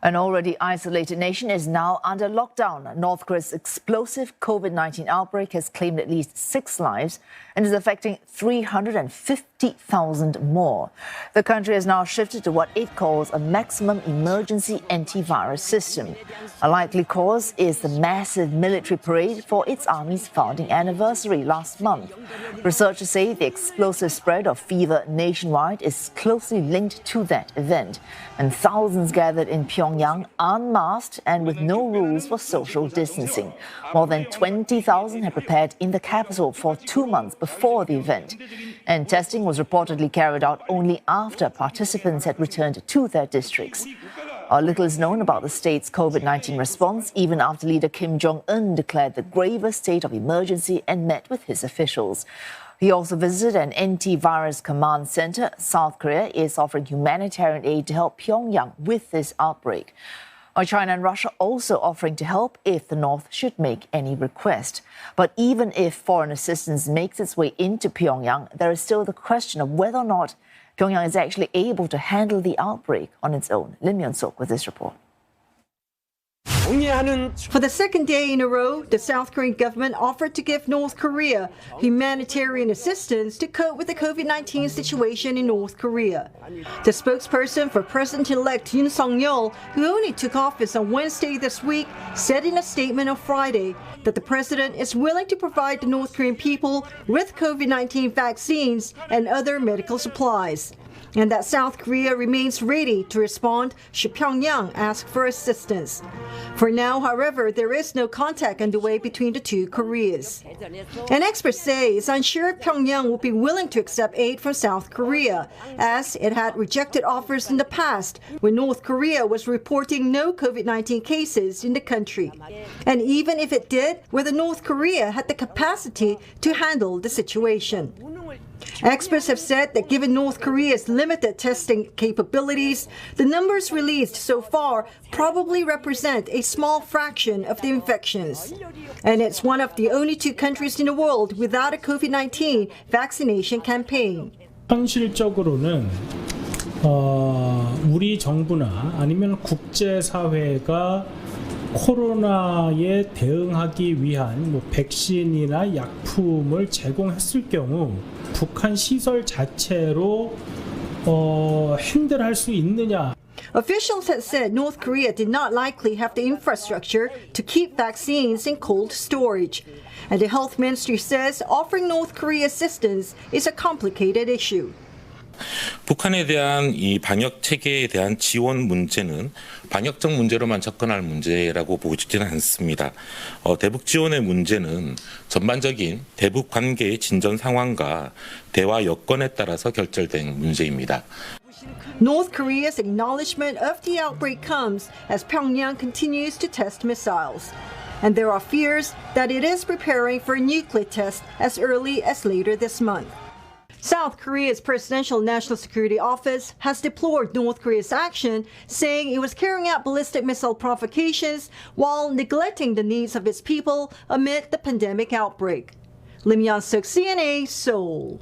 An already isolated nation is now under lockdown. North Korea's explosive COVID-19 outbreak has claimed at least 6 lives and is affecting 350,000 more. The country has now shifted to what it calls a maximum emergency antivirus system. A likely cause is the massive military parade for its army's founding anniversary last month. Researchers say the explosive spread of fever nationwide is closely linked to that event, and thousands gathered in Pyongyang unmasked and with no rules for social distancing. More than 20,000 had prepared in the capital for 2 months before the event, and testing was reportedly carried out only after participants had returned to their districts. Little is known about the state's COVID-19 response, even after leader Kim Jong-un declared the gravest state of emergency and met with his officials. He also visited an antivirus command center. South Korea is offering humanitarian aid to help Pyongyang with this outbreak. China and Russia also offering to help if the North should make any request. But even if foreign assistance makes its way into Pyongyang, there is still the question of whether or not Pyongyang is actually able to handle the outbreak on its own. Lim Yeon-sok with this report. For the second day in a row, the South Korean government offered to give North Korea humanitarian assistance to cope with the COVID-19 situation in North Korea. The spokesperson for President-elect Yoon Suk-yeol, who only took office on Wednesday this week, said in a statement on Friday that the president is willing to provide the North Korean people with COVID-19 vaccines and other medical supplies, and that South Korea remains ready to respond should Pyongyang ask for assistance. For now, however, there is no contact underway between the two Koreas. And experts say it's unsure if Pyongyang will be willing to accept aid from South Korea, as it had rejected offers in the past when North Korea was reporting no COVID-19 cases in the country. And even if it did, whether North Korea had the capacity to handle the situation. Experts have said that given North Korea's limited testing capabilities, the numbers released so far probably represent a small fraction of the infections. And it's one of the only 2 countries in the world without a COVID-19 vaccination campaign. 현실적으로는 우리 정부나 아니면 국제사회가 코로나에 대응하기 위한 백신이나 약품을 제공했을 경우 북한 시설 자체로 핸들할 수 있느냐. Officials had said North Korea did not likely have the infrastructure to keep vaccines in cold storage. And the health ministry says offering North Korea assistance is a complicated issue. 북한에 대한 이 방역 체계에 대한 지원 문제는 방역적 문제로만 접근할 문제라고 보고 싶지는 않습니다. 대북 지원의 문제는 전반적인 대북 관계의 진전 상황과 대화 여건에 따라서 결정된 문제입니다. North Korea's acknowledgement of the outbreak comes as Pyongyang continues to test missiles. And there are fears that it is preparing for a nuclear test as early as later this month. South Korea's Presidential National Security Office has deplored North Korea's action, saying it was carrying out ballistic missile provocations while neglecting the needs of its people amid the pandemic outbreak. Lim Yeon-sok, CNA, Seoul.